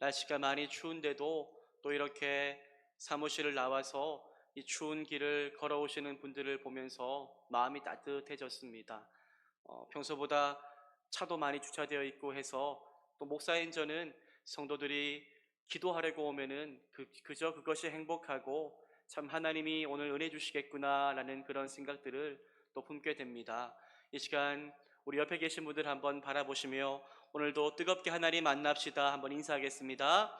날씨가 많이 추운데도 또 이렇게 사무실을 나와서 이 추운 길을 걸어오시는 분들을 보면서 마음이 따뜻해졌습니다. 평소보다 차도 많이 주차되어 있고 해서 또 목사인 저는 성도들이 기도하려고 오면은 그저 그것이 행복하고 참 하나님이 오늘 은혜 주시겠구나라는 그런 생각들을 또 품게 됩니다. 이 시간 우리 옆에 계신 분들 한번 바라보시며 오늘도 뜨겁게 하나님 만납시다. 한번 인사하겠습니다.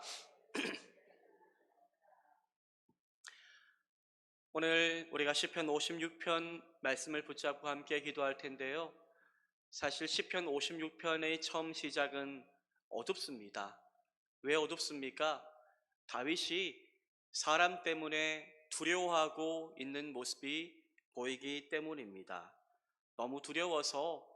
오늘 우리가 시편 56편 말씀을 붙잡고 함께 기도할 텐데요. 사실 시편 56편의 처음 시작은 어둡습니다. 왜 어둡습니까? 다윗이 사람 때문에 두려워하고 있는 모습이 보이기 때문입니다. 너무 두려워서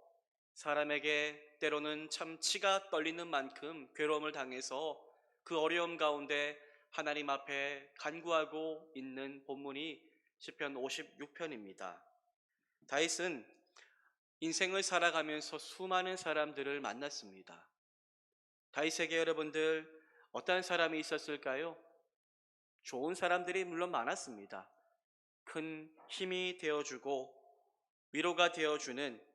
사람에게 때로는 참 치가 떨리는 만큼 괴로움을 당해서 그 어려움 가운데 하나님 앞에 간구하고 있는 본문이 시편 56편입니다. 다윗은 인생을 살아가면서 수많은 사람들을 만났습니다. 다윗에게 여러분들 어떤 사람이 있었을까요? 좋은 사람들이 물론 많았습니다. 큰 힘이 되어주고 위로가 되어주는,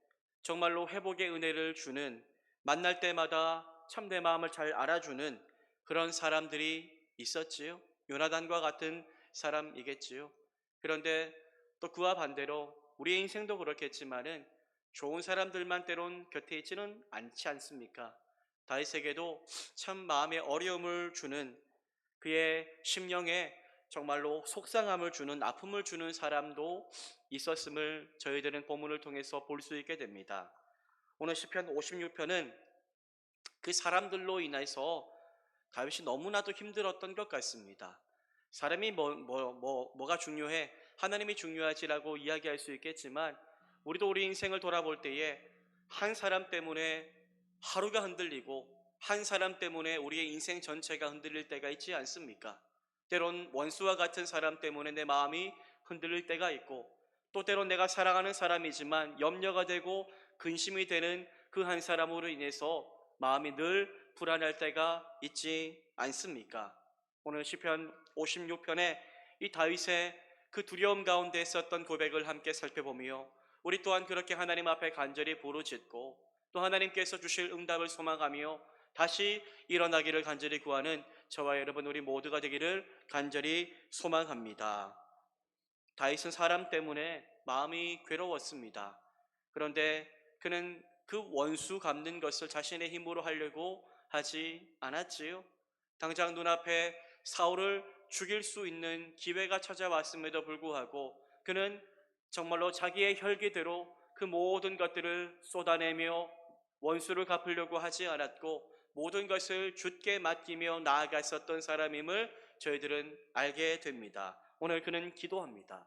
정말로 회복의 은혜를 주는, 만날 때마다 참 내 마음을 잘 알아주는 그런 사람들이 있었지요. 요나단과 같은 사람이겠지요. 그런데 또 그와 반대로 우리의 인생도 그렇겠지만은 좋은 사람들만 때론 곁에 있지는 않지 않습니까? 다윗에게도 참 마음에 어려움을 주는, 그의 심령에 정말로 속상함을 주는, 아픔을 주는 사람도 있었음을 저희들은 본문을 통해서 볼 수 있게 됩니다. 오늘 시편 56편은 그 사람들로 인해서 다윗이 너무나도 힘들었던 것 같습니다. 사람이 뭐가 중요해? 하나님이 중요하지라고 이야기할 수 있겠지만 우리도 우리 인생을 돌아볼 때에 한 사람 때문에 하루가 흔들리고 한 사람 때문에 우리의 인생 전체가 흔들릴 때가 있지 않습니까? 때론 원수와 같은 사람 때문에 내 마음이 흔들릴 때가 있고, 또 때론 내가 사랑하는 사람이지만 염려가 되고 근심이 되는 그 한 사람으로 인해서 마음이 늘 불안할 때가 있지 않습니까? 오늘 시편 56편에 이 다윗의 그 두려움 가운데 있었던 고백을 함께 살펴보며 우리 또한 그렇게 하나님 앞에 간절히 부르짖고 또 하나님께서 주실 응답을 소망하며 다시 일어나기를 간절히 구하는 저와 여러분 우리 모두가 되기를 간절히 소망합니다. 다윗은 사람 때문에 마음이 괴로웠습니다. 그런데 그는 그 원수 갚는 것을 자신의 힘으로 하려고 하지 않았지요. 당장 눈앞에 사울을 죽일 수 있는 기회가 찾아왔음에도 불구하고 그는 정말로 자기의 혈기대로 그 모든 것들을 쏟아내며 원수를 갚으려고 하지 않았고 모든 것을 주께 맡기며 나아갔었던 사람임을 저희들은 알게 됩니다. 오늘 그는 기도합니다.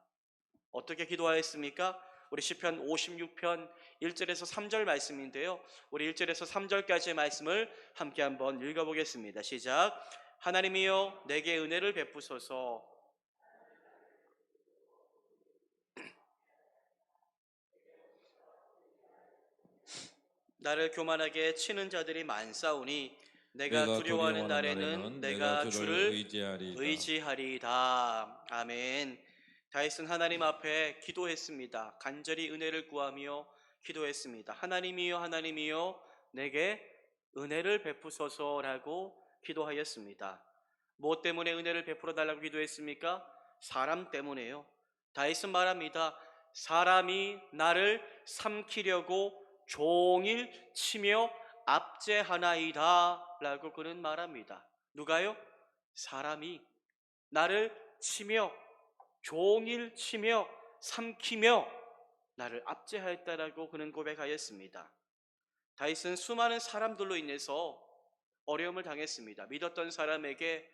어떻게 기도하였습니까? 우리 시편 56편 1절에서 3절 말씀인데요. 우리 1절에서 3절까지의 말씀을 함께 한번 읽어보겠습니다. 시작. 하나님이여 내게 은혜를 베푸소서. 나를 교만하게 치는 자들이 많사오니 내가 내가 두려워하는 두려워하는 날에는 날에는 내가 내가 주를 주를 의지하리이다. 의지하리이다. 아멘. 다윗은 하나님 앞에 기도했습니다. 간절히 은혜를 구하며 기도했습니다. 하나님이여 하나님이여 내게 은혜를 베푸소서라고 기도하였습니다. 무엇 때문에 은혜를 베풀어 달라고 기도했습니까? 사람 때문에요. 다윗은 말합니다. 사람이 나를 삼키려고 종일 치며 압제하나이다 라고 그는 말합니다. 누가요? 사람이 나를 치며 종일 치며 삼키며 나를 압제하였다라고 그는 고백하였습니다. 다윗은 수많은 사람들로 인해서 어려움을 당했습니다. 믿었던 사람에게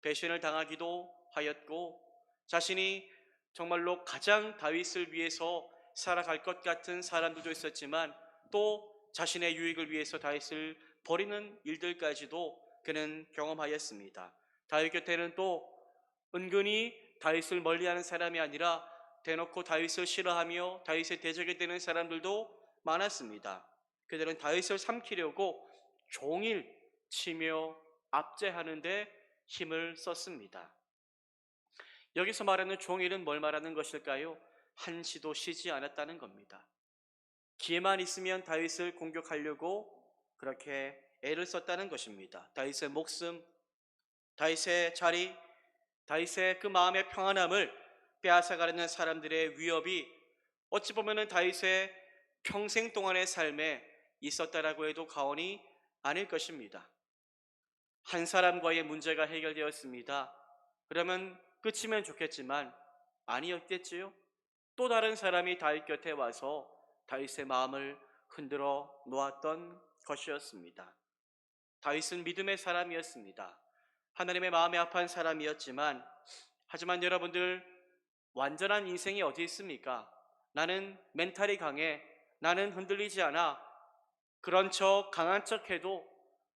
배신을 당하기도 하였고 자신이 정말로 가장 다윗을 위해서 살아갈 것 같은 사람들도 있었지만 또 자신의 유익을 위해서 다윗을 버리는 일들까지도 그는 경험하였습니다. 다윗 곁에는 또 은근히 다윗을 멀리하는 사람이 아니라 대놓고 다윗을 싫어하며 다윗의 대적이 되는 사람들도 많았습니다. 그들은 다윗을 삼키려고 종일 치며 압제하는 데 힘을 썼습니다. 여기서 말하는 종일은 뭘 말하는 것일까요? 한시도 쉬지 않았다는 겁니다. 기회만 있으면 다윗을 공격하려고 그렇게 애를 썼다는 것입니다. 다윗의 목숨, 다윗의 자리, 다윗의 그 마음의 평안함을 빼앗아가려는 사람들의 위협이 어찌 보면은 다윗의 평생 동안의 삶에 있었다라고 해도 과언이 아닐 것입니다. 한 사람과의 문제가 해결되었습니다. 그러면 끝이면 좋겠지만 아니었겠지요. 또 다른 사람이 다윗 곁에 와서 다윗의 마음을 흔들어 놓았던 것이었습니다. 다윗은 믿음의 사람이었습니다. 하나님의 마음에 합한 사람이었지만, 하지만 여러분들, 완전한 인생이 어디 있습니까? 나는 멘탈이 강해, 나는 흔들리지 않아, 그런 척 강한 척 해도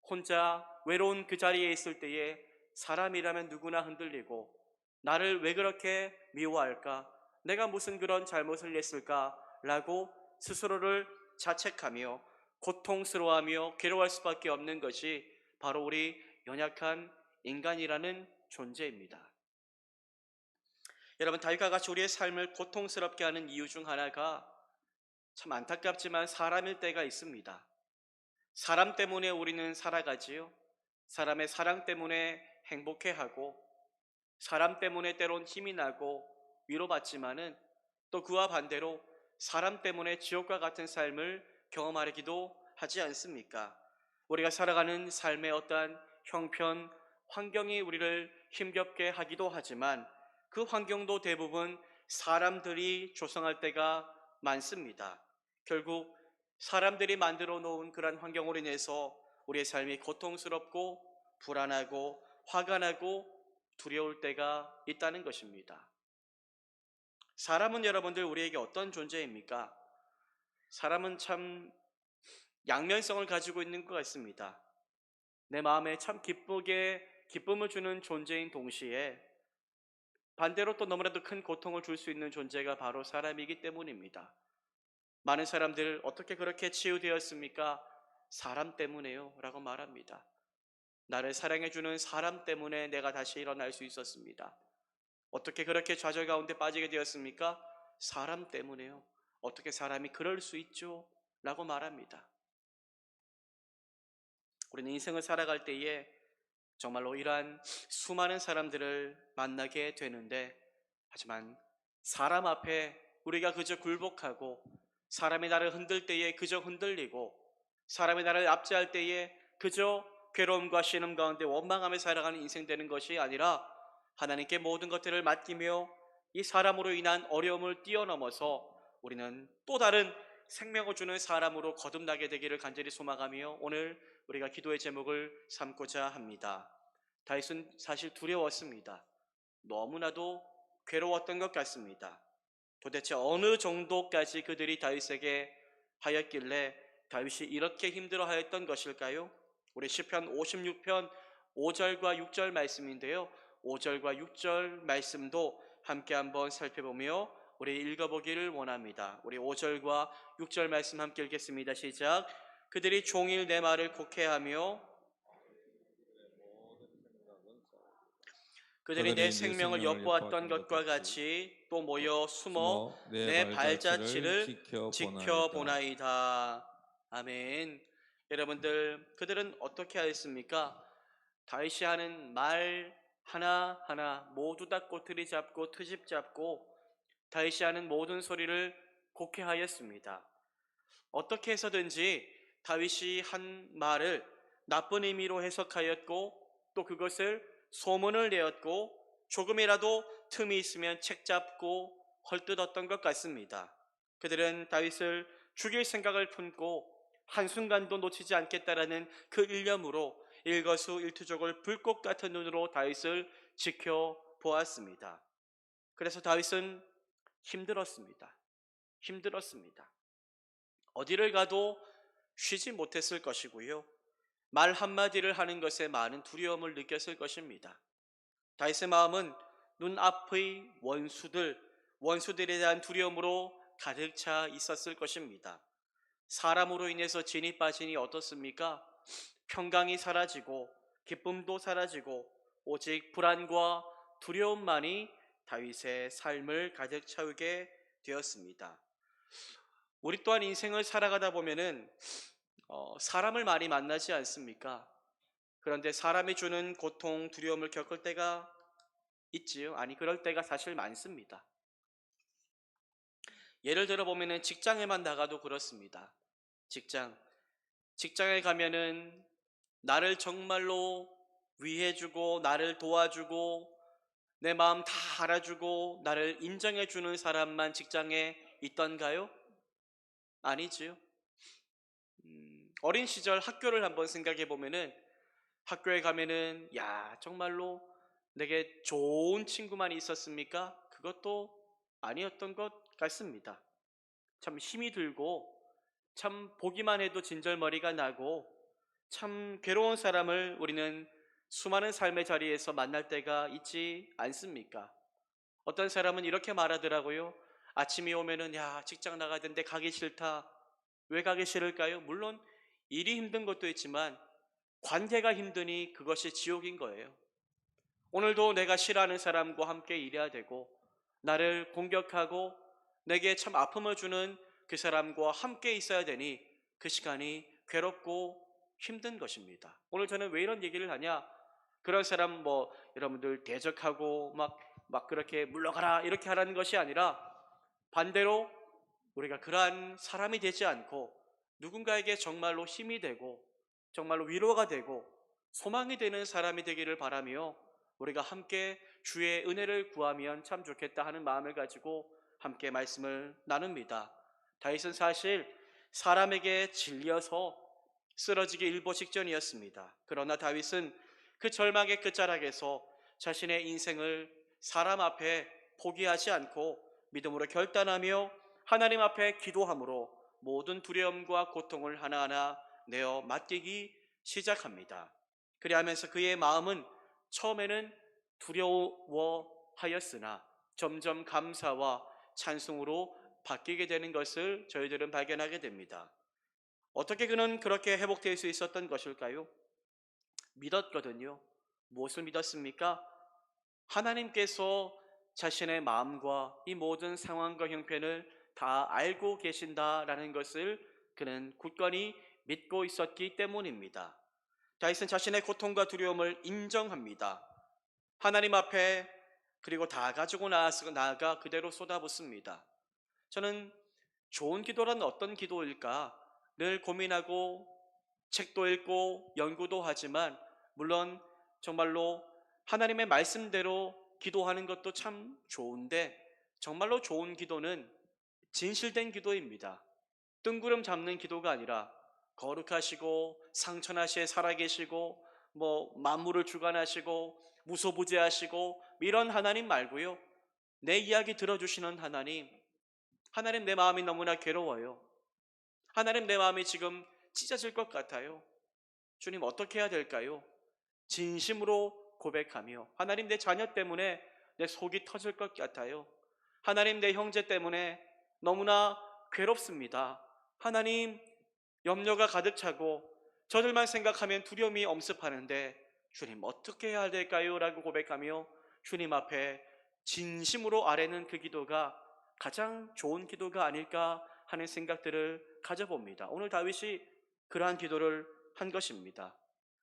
혼자 외로운 그 자리에 있을 때에 사람이라면 누구나 흔들리고, 나를 왜 그렇게 미워할까? 내가 무슨 그런 잘못을 했을까? 라고 스스로를 자책하며 고통스러워하며 괴로워할 수밖에 없는 것이 바로 우리 연약한 인간이라는 존재입니다. 여러분, 다윗과 같이 우리의 삶을 고통스럽게 하는 이유 중 하나가 참 안타깝지만 사람일 때가 있습니다. 사람 때문에 우리는 살아가지요. 사람의 사랑 때문에 행복해하고, 사람 때문에 때론 힘이 나고 위로받지만은 또 그와 반대로 사람 때문에 지옥과 같은 삶을 경험하기도 하지 않습니까? 우리가 살아가는 삶의 어떠한 형편, 환경이 우리를 힘겹게 하기도 하지만 그 환경도 대부분 사람들이 조성할 때가 많습니다. 결국 사람들이 만들어 놓은 그런 환경으로 인해서 우리의 삶이 고통스럽고 불안하고 화가 나고 두려울 때가 있다는 것입니다. 사람은 여러분들 우리에게 어떤 존재입니까? 사람은 참 양면성을 가지고 있는 것 같습니다. 내 마음에 참 기쁨을 주는 존재인 동시에 반대로 또 너무나도 큰 고통을 줄 수 있는 존재가 바로 사람이기 때문입니다. 많은 사람들 어떻게 그렇게 치유되었습니까? 사람 때문에요 라고 말합니다. 나를 사랑해주는 사람 때문에 내가 다시 일어날 수 있었습니다. 어떻게 그렇게 좌절 가운데 빠지게 되었습니까? 사람 때문에요. 어떻게 사람이 그럴 수 있죠? 라고 말합니다. 우리는 인생을 살아갈 때에 정말로 이러한 수많은 사람들을 만나게 되는데, 하지만 사람 앞에 우리가 그저 굴복하고, 사람이 나를 흔들 때에 그저 흔들리고, 사람이 나를 압제할 때에 그저 괴로움과 신음 가운데 원망하며 살아가는 인생 되는 것이 아니라 하나님께 모든 것들을 맡기며 이 사람으로 인한 어려움을 뛰어넘어서 우리는 또 다른 생명을 주는 사람으로 거듭나게 되기를 간절히 소망하며 오늘 우리가 기도의 제목을 삼고자 합니다. 다윗은 사실 두려웠습니다. 너무나도 괴로웠던 것 같습니다. 도대체 어느 정도까지 그들이 다윗에게 하였길래 다윗이 이렇게 힘들어하였던 것일까요? 우리 시편 56편 5절과 6절 말씀인데요. 5절과 6절 말씀도 함께 한번 살펴보며 우리 읽어보기를 원합니다. 우리 5절과 6절 말씀 함께 읽겠습니다. 시작. 그들이 종일 내 말을 곡해하며 그들이 내 생명을 엿보았던 것과 같이 또 모여 숨어 내 발자취를 지켜보나이다. 아멘. 여러분들, 그들은 어떻게 하였습니까? 다윗이 하는 말 하나하나 모두 다 꼬투리 잡고 트집 잡고 다윗이 하는 모든 소리를 곡해하였습니다. 어떻게 해서든지 다윗이 한 말을 나쁜 의미로 해석하였고 또 그것을 소문을 내었고 조금이라도 틈이 있으면 책 잡고 헐뜯었던 것 같습니다. 그들은 다윗을 죽일 생각을 품고 한순간도 놓치지 않겠다라는 그 일념으로 일거수일투족을 불꽃 같은 눈으로 다윗을 지켜보았습니다. 그래서 다윗은 힘들었습니다. 힘들었습니다. 어디를 가도 쉬지 못했을 것이고요. 말 한마디를 하는 것에 많은 두려움을 느꼈을 것입니다. 다윗의 마음은 눈앞의 원수들에 대한 두려움으로 가득 차 있었을 것입니다. 사람으로 인해서 진이 빠지니 어떻습니까? 평강이 사라지고 기쁨도 사라지고 오직 불안과 두려움만이 다윗의 삶을 가득 채우게 되었습니다. 우리 또한 인생을 살아가다 보면은 사람을 많이 만나지 않습니까? 그런데 사람이 주는 고통, 두려움을 겪을 때가 있지요. 아니, 그럴 때가 사실 많습니다. 예를 들어 보면은 직장에만 나가도 그렇습니다. 직장에 가면은 나를 정말로 위해주고 나를 도와주고 내 마음 다 알아주고 나를 인정해주는 사람만 직장에 있던가요? 아니지요. 어린 시절 학교를 한번 생각해 보면은 학교에 가면은 야 정말로 내게 좋은 친구만 있었습니까? 그것도 아니었던 것 같습니다. 참 힘이 들고 참 보기만 해도 진절머리가 나고 참 괴로운 사람을 우리는 수많은 삶의 자리에서 만날 때가 있지 않습니까? 어떤 사람은 이렇게 말하더라고요. 아침이 오면은 야 직장 나가야 되는데 가기 싫다. 왜 가기 싫을까요? 물론 일이 힘든 것도 있지만 관계가 힘드니 그것이 지옥인 거예요. 오늘도 내가 싫어하는 사람과 함께 일해야 되고 나를 공격하고 내게 참 아픔을 주는 그 사람과 함께 있어야 되니 그 시간이 괴롭고 힘든 것입니다. 오늘 저는 왜 이런 얘기를 하냐? 그런 사람 여러분들 대적하고 막 그렇게 물러가라 이렇게 하라는 것이 아니라 반대로 우리가 그러한 사람이 되지 않고 누군가에게 정말로 힘이 되고 정말로 위로가 되고 소망이 되는 사람이 되기를 바라며 우리가 함께 주의 은혜를 구하면 참 좋겠다 하는 마음을 가지고 함께 말씀을 나눕니다. 다윗은 사실 사람에게 질려서 쓰러지기 일보 직전이었습니다. 그러나 다윗은 그 절망의 끝자락에서 자신의 인생을 사람 앞에 포기하지 않고 믿음으로 결단하며 하나님 앞에 기도함으로 모든 두려움과 고통을 하나하나 내어 맡기기 시작합니다. 그리하면서 그의 마음은 처음에는 두려워하였으나 점점 감사와 찬송으로 바뀌게 되는 것을 저희들은 발견하게 됩니다. 어떻게 그는 그렇게 회복될 수 있었던 것일까요? 믿었거든요. 무엇을 믿었습니까? 하나님께서 자신의 마음과 이 모든 상황과 형편을 다 알고 계신다라는 것을 그는 굳건히 믿고 있었기 때문입니다. 다윗은 자신의 고통과 두려움을 인정합니다. 하나님 앞에 그리고 다 가지고 나아가 그대로 쏟아붓습니다. 저는 좋은 기도란 어떤 기도일까 늘 고민하고 책도 읽고 연구도 하지만 물론 정말로 하나님의 말씀대로 기도하는 것도 참 좋은데 정말로 좋은 기도는 진실된 기도입니다. 뜬구름 잡는 기도가 아니라 거룩하시고 상천하시에 살아계시고 만물을 주관하시고 무소부재하시고 이런 하나님 말고요. 내 이야기 들어주시는 하나님 내 마음이 너무나 괴로워요. 하나님 내 마음이 지금 찢어질 것 같아요. 주님 어떻게 해야 될까요? 진심으로 고백하며 하나님 내 자녀 때문에 내 속이 터질 것 같아요. 하나님 내 형제 때문에 너무나 괴롭습니다. 하나님 염려가 가득 차고 저들만 생각하면 두려움이 엄습하는데 주님 어떻게 해야 될까요? 라고 고백하며 주님 앞에 진심으로 아뢰는 그 기도가 가장 좋은 기도가 아닐까 하는 생각들을 가져봅니다. 오늘 다윗이 그러한 기도를 한 것입니다.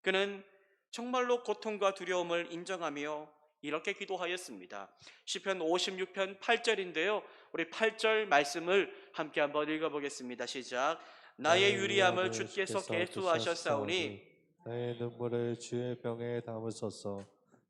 그는 정말로 고통과 두려움을 인정하며 이렇게 기도하였습니다. 시편 56편 8절인데요. 우리 8절 말씀을 함께 한번 읽어보겠습니다. 시작. 나의 나의 유리함을 위압을 주께서 주께서 계수하셨사오니 계수하셨사오니 나의 눈물을 주의 병에 담으소서.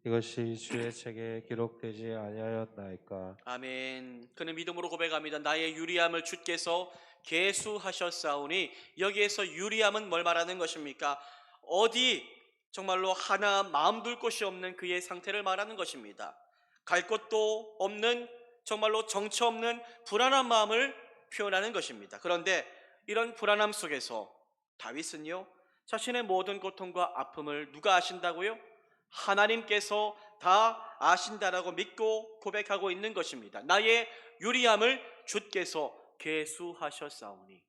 이것이 주의 책에 기록되지 아니하였나이까. 아멘. 그는 믿음으로 고백합니다. 나의 유리함을 주께서 계수하셨사오니 여기에서 유리함은 뭘 말하는 것입니까? 어디 정말로 하나 마음 둘 곳이 없는 그의 상태를 말하는 것입니다. 갈 곳도 없는 정말로 정처 없는 불안한 마음을 표현하는 것입니다. 그런데 이런 불안함 속에서 다윗은요 자신의 모든 고통과 아픔을 누가 아신다고요? 하나님께서 다 아신다라고 믿고 고백하고 있는 것입니다. 나의 유리함을 주께서 계수하셨사오니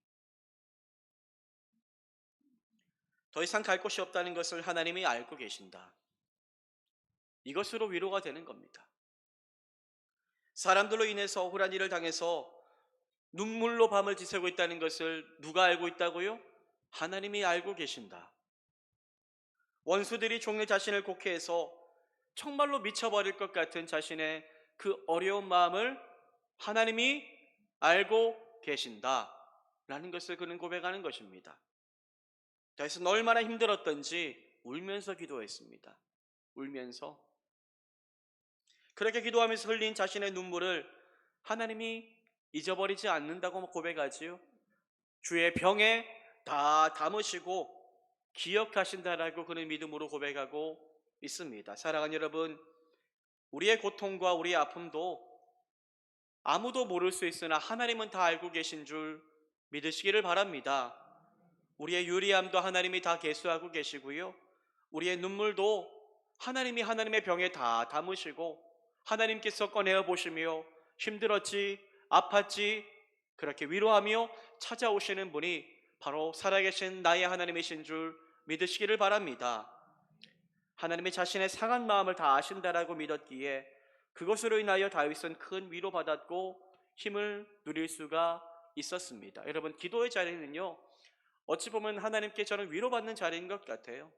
더 이상 갈 곳이 없다는 것을 하나님이 알고 계신다. 이것으로 위로가 되는 겁니다. 사람들로 인해서 억울한 일을 당해서 눈물로 밤을 지새고 있다는 것을 누가 알고 있다고요? 하나님이 알고 계신다. 원수들이 종의 자신을 곡해해서 정말로 미쳐버릴 것 같은 자신의 그 어려운 마음을 하나님이 알고 계신다 라는 것을 그는 고백하는 것입니다. 그래서 얼마나 힘들었던지 울면서 기도했습니다. 울면서. 그렇게 기도하면서 흘린 자신의 눈물을 하나님이 잊어버리지 않는다고 고백하지요. 주의 병에 다 담으시고 기억하신다라고 그는 믿음으로 고백하고 있습니다. 사랑하는 여러분, 우리의 고통과 우리의 아픔도 아무도 모를 수 있으나 하나님은 다 알고 계신 줄 믿으시기를 바랍니다. 우리의 유리함도 하나님이 다 계수하고 계시고요. 우리의 눈물도 하나님이 하나님의 병에 다 담으시고 하나님께서 꺼내어 보시며 힘들었지, 아팠지, 그렇게 위로하며 찾아오시는 분이 바로 살아계신 나의 하나님이신 줄 믿으시기를 바랍니다. 하나님이 자신의 상한 마음을 다 아신다라고 믿었기에 그것으로 인하여 다윗은 큰 위로받았고 힘을 누릴 수가 있었습니다. 여러분, 기도의 자리는요, 어찌 보면 하나님께 저는 위로받는 자리인 것 같아요.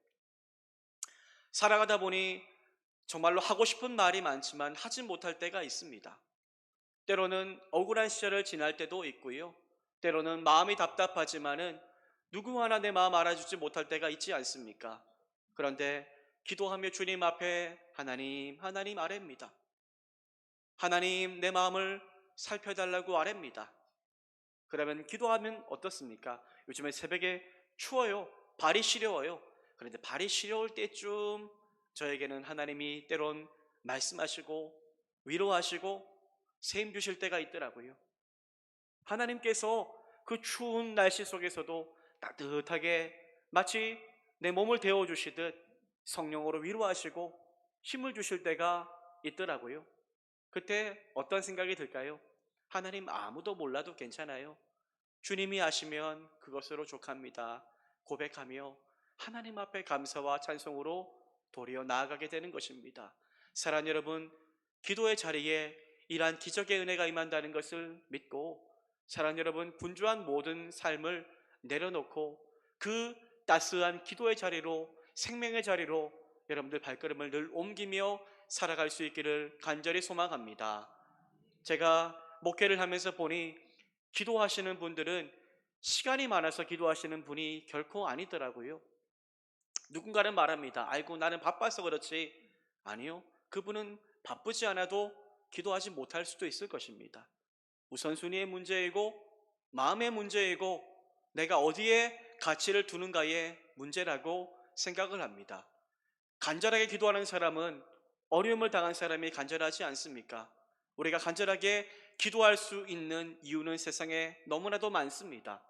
살아가다 보니 정말로 하고 싶은 말이 많지만 하지 못할 때가 있습니다. 때로는 억울한 시절을 지날 때도 있고요. 때로는 마음이 답답하지만은 누구 하나 내 마음 알아주지 못할 때가 있지 않습니까? 그런데 기도하며 주님 앞에 하나님 아뢰입니다. 하나님, 내 마음을 살펴달라고 아뢰입니다. 그러면 기도하면 어떻습니까? 요즘에 새벽에 추워요. 발이 시려워요. 그런데 발이 시려울 때쯤 저에게는 하나님이 때론 말씀하시고 위로하시고 샘 주실 때가 있더라고요. 하나님께서 그 추운 날씨 속에서도 따뜻하게 마치 내 몸을 데워주시듯 성령으로 위로하시고 힘을 주실 때가 있더라고요. 그때 어떤 생각이 들까요? 하나님, 아무도 몰라도 괜찮아요. 주님이 아시면 그것으로 족합니다. 고백하며 하나님 앞에 감사와 찬송으로 도리어 나아가게 되는 것입니다. 사랑하는 여러분, 기도의 자리에 이러한 기적의 은혜가 임한다는 것을 믿고 사랑하는 여러분, 분주한 모든 삶을 내려놓고 그 따스한 기도의 자리로, 생명의 자리로 여러분들 발걸음을 늘 옮기며 살아갈 수 있기를 간절히 소망합니다. 제가 목회를 하면서 보니 기도하시는 분들은 시간이 많아서 기도하시는 분이 결코 아니더라고요. 누군가는 말합니다. 아이고, 나는 바빠서 그렇지. 아니요, 그분은 바쁘지 않아도 기도하지 못할 수도 있을 것입니다. 우선순위의 문제이고 마음의 문제이고 내가 어디에 가치를 두는가의 문제라고 생각을 합니다. 간절하게 기도하는 사람은 어려움을 당한 사람이 간절하지 않습니까? 우리가 간절하게 기도할 수 있는 이유는 세상에 너무나도 많습니다.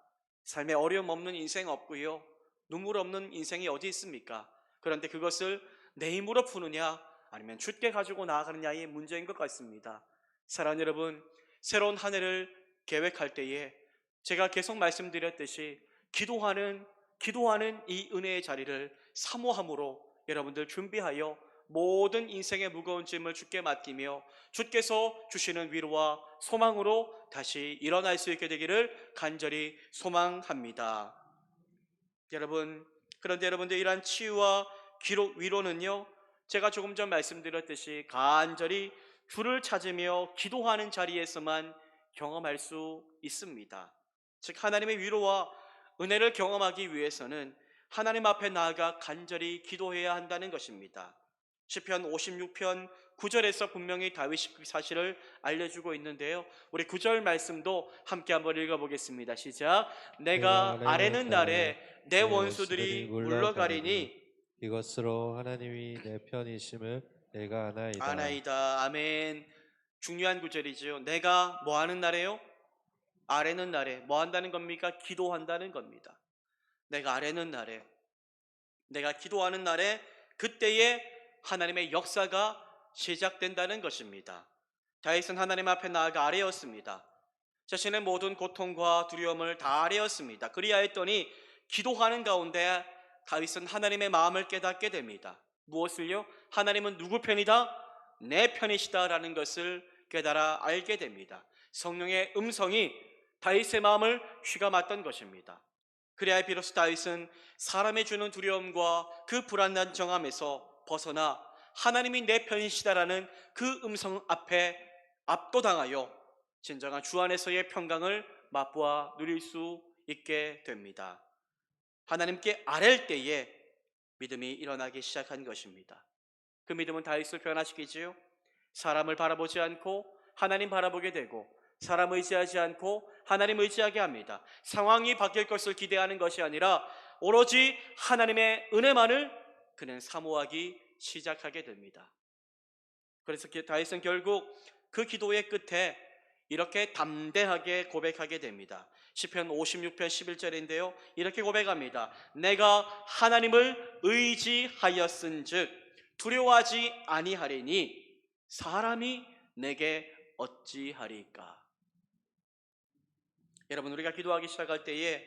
삶에 어려움 없는 인생 없고요. 눈물 없는 인생이 어디 있습니까? 그런데 그것을 내 힘으로 푸느냐 아니면 주께 가지고 나아가느냐의 문제인 것 같습니다. 사랑하는 여러분, 새로운 한 해를 계획할 때에 제가 계속 말씀드렸듯이 기도하는 이 은혜의 자리를 사모함으로 여러분들 준비하여 모든 인생의 무거운 짐을 주께 맡기며 주께서 주시는 위로와 소망으로 다시 일어날 수 있게 되기를 간절히 소망합니다. 여러분, 그런데 여러분들 이러한 치유와 위로는요, 제가 조금 전 말씀드렸듯이 간절히 주를 찾으며 기도하는 자리에서만 경험할 수 있습니다. 즉, 하나님의 위로와 은혜를 경험하기 위해서는 하나님 앞에 나아가 간절히 기도해야 한다는 것입니다. 시편 56편 9절에서 분명히 다윗이 그 사실을 알려주고 있는데요. 우리 9절 말씀도 함께 한번 읽어보겠습니다. 시작. 내가 아뢰는 날에 내 원수들이 물러가리니 이것으로 하나님이 내 편이심을 내가 아나이다. 아나이다. 아멘. 중요한 구절이죠. 내가 뭐 하는 날에요? 아뢰는 날에. 뭐 한다는 겁니까? 기도한다는 겁니다. 내가 아뢰는 날에, 내가 기도하는 날에 그때에 하나님의 역사가 시작된다는 것입니다. 다윗은 하나님 앞에 나아가 아뢰었습니다. 자신의 모든 고통과 두려움을 다 아뢰었습니다. 그리하였더니 기도하는 가운데 다윗은 하나님의 마음을 깨닫게 됩니다. 무엇을요? 하나님은 누구 편이다? 내 편이시다라는 것을 깨달아 알게 됩니다. 성령의 음성이 다윗의 마음을 휘감았던 것입니다. 그래야 비로소 다윗은 사람이 주는 두려움과 그 불안한 정함에서 벗어나 하나님이 내 편이시다라는 그 음성 앞에 압도당하여 진정한 주 안에서의 평강을 맛보아 누릴 수 있게 됩니다. 하나님께 아랠 때에 믿음이 일어나기 시작한 것입니다. 그 믿음은 다윗을 변화시키지요. 사람을 바라보지 않고 하나님 바라보게 되고, 사람 의지하지 않고 하나님 의지하게 합니다. 상황이 바뀔 것을 기대하는 것이 아니라 오로지 하나님의 은혜만을 그는 사모하기 시작하게 됩니다. 그래서 다윗은 결국 그 기도의 끝에 이렇게 담대하게 고백하게 됩니다. 시편 56편 11절인데요. 이렇게 고백합니다. 내가 하나님을 의지하였은즉 두려워하지 아니하리니 사람이 내게 어찌하리까. 여러분, 우리가 기도하기 시작할 때에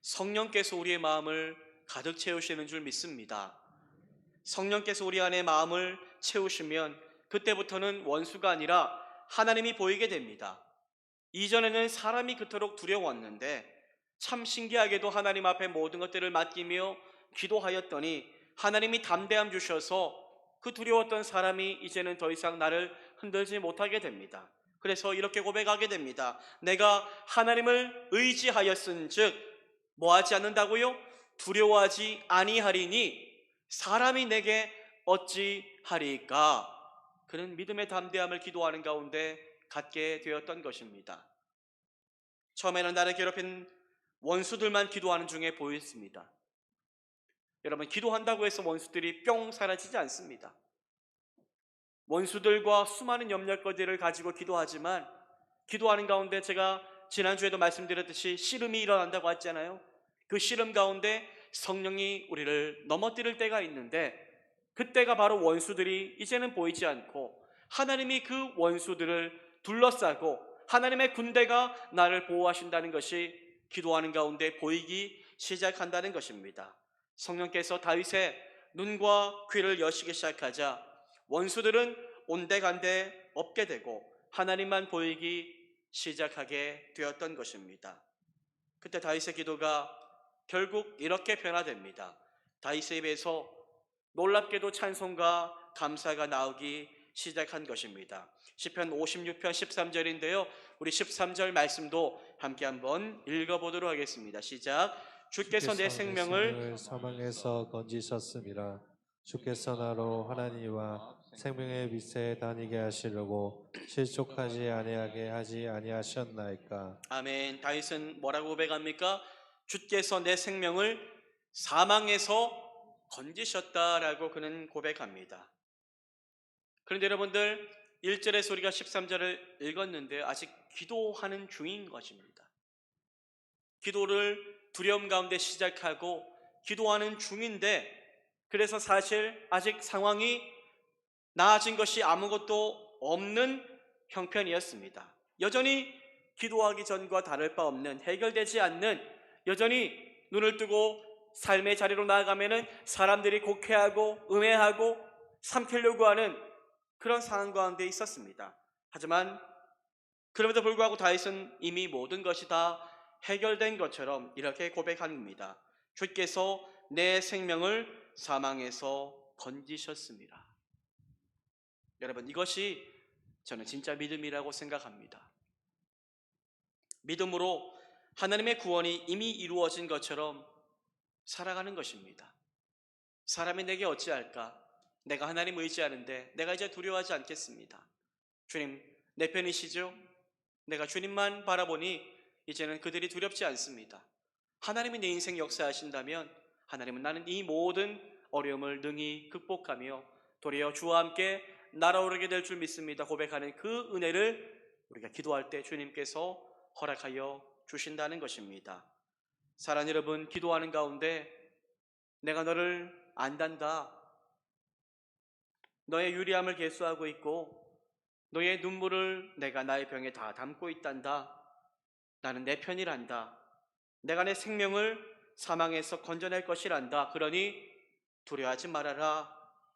성령께서 우리의 마음을 가득 채우시는 줄 믿습니다. 성령께서 우리 안에 마음을 채우시면 그때부터는 원수가 아니라 하나님이 보이게 됩니다. 이전에는 사람이 그토록 두려웠는데 참 신기하게도 하나님 앞에 모든 것들을 맡기며 기도하였더니 하나님이 담대함 주셔서 그 두려웠던 사람이 이제는 더 이상 나를 흔들지 못하게 됩니다. 그래서 이렇게 고백하게 됩니다. 내가 하나님을 의지하였은즉 뭐하지 않는다고요? 두려워하지 아니하리니 사람이 내게 어찌하리까. 그는 믿음의 담대함을 기도하는 가운데 갖게 되었던 것입니다. 처음에는 나를 괴롭힌 원수들만 기도하는 중에 보였습니다. 여러분, 기도한다고 해서 원수들이 뿅 사라지지 않습니다. 원수들과 수많은 염려거리를 가지고 기도하지만 기도하는 가운데 제가 지난주에도 말씀드렸듯이 씨름이 일어난다고 했잖아요. 그 씨름 가운데 성령이 우리를 넘어뜨릴 때가 있는데 그때가 바로 원수들이 이제는 보이지 않고 하나님이 그 원수들을 둘러싸고 하나님의 군대가 나를 보호하신다는 것이 기도하는 가운데 보이기 시작한다는 것입니다. 성령께서 다윗의 눈과 귀를 여시기 시작하자 원수들은 온데간데 없게 되고 하나님만 보이기 시작하게 되었던 것입니다. 그때 다윗의 기도가 결국 이렇게 변화됩니다. 다윗의 입에서 놀랍게도 찬송과 감사가 나오기 시작한 것입니다. 시편 56편 13절인데요. 우리 13절 말씀도 함께 한번 읽어보도록 하겠습니다. 시작. 주께서 내 생명을 사망에서 건지셨습니다. 주께서 나로 하나님과 생명의 빛에 다니게 하시려고 실족하지 아니하게 하지 아니하셨나이까. 아멘. 다윗은 뭐라고 고백합니까? 주께서 내 생명을 사망에서 건지셨다라고 그는 고백합니다. 그런데 여러분들 1절에서 우리가 13절을 읽었는데 아직 기도하는 중인 것입니다. 기도를 두려움 가운데 시작하고 기도하는 중인데 그래서 사실 아직 상황이 나아진 것이 아무것도 없는 형편이었습니다. 여전히 기도하기 전과 다를 바 없는, 해결되지 않는, 여전히 눈을 뜨고 삶의 자리로 나아가면은 사람들이 곡해하고 음해하고 삼키려고 하는 그런 상황 가운데 있었습니다. 하지만 그럼에도 불구하고 다윗은 이미 모든 것이 다 해결된 것처럼 이렇게 고백합니다. 주께서 내 생명을 사망에서 건지셨습니다. 여러분, 이것이 저는 진짜 믿음이라고 생각합니다. 믿음으로 하나님의 구원이 이미 이루어진 것처럼 살아가는 것입니다. 사람이 내게 어찌할까? 내가 하나님 의지하는데 내가 이제 두려워하지 않겠습니다. 주님, 내 편이시죠? 내가 주님만 바라보니 이제는 그들이 두렵지 않습니다. 하나님이 내 인생 역사하신다면 하나님은 나는 이 모든 어려움을 능히 극복하며 도리어 주와 함께 날아오르게 될 줄 믿습니다. 고백하는 그 은혜를 우리가 기도할 때 주님께서 허락하여 주신다는 것입니다. 사랑하는 여러분, 기도하는 가운데 내가 너를 안단다, 너의 유리함을 계수하고 있고 너의 눈물을 내가 나의 병에 다 담고 있단다, 나는 내 편이란다, 내가 내 생명을 사망에서 건져낼 것이란다. 그러니 두려워하지 말아라.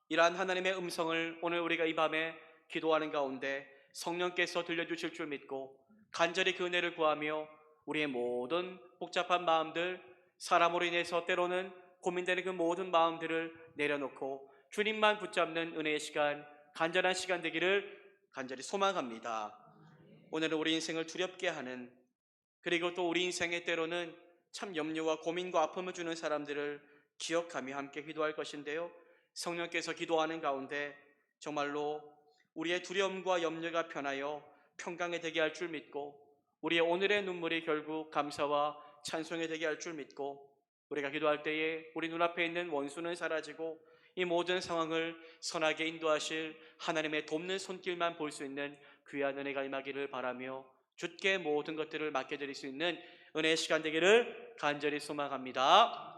이러한 하나님의 음성을 오늘 우리가 이 밤에 기도하는 가운데 성령께서 들려주실 줄 믿고 간절히 그 은혜를 구하며 우리의 모든 복잡한 마음들, 사람으로 인해서 때로는 고민되는 그 모든 마음들을 내려놓고 주님만 붙잡는 은혜의 시간, 간절한 시간 되기를 간절히 소망합니다. 오늘은 우리 인생을 두렵게 하는, 그리고 또 우리 인생의 때로는 참 염려와 고민과 아픔을 주는 사람들을 기억하며 함께 기도할 것인데요. 성령께서 기도하는 가운데 정말로 우리의 두려움과 염려가 편하여 평강에 되게 할 줄 믿고 우리의 오늘의 눈물이 결국 감사와 찬송에 되게 할 줄 믿고 우리가 기도할 때에 우리 눈앞에 있는 원수는 사라지고 이 모든 상황을 선하게 인도하실 하나님의 돕는 손길만 볼 수 있는 귀한 은혜가 임하기를 바라며 주께 모든 것들을 맡겨드릴 수 있는 은혜의 시간 되기를 간절히 소망합니다.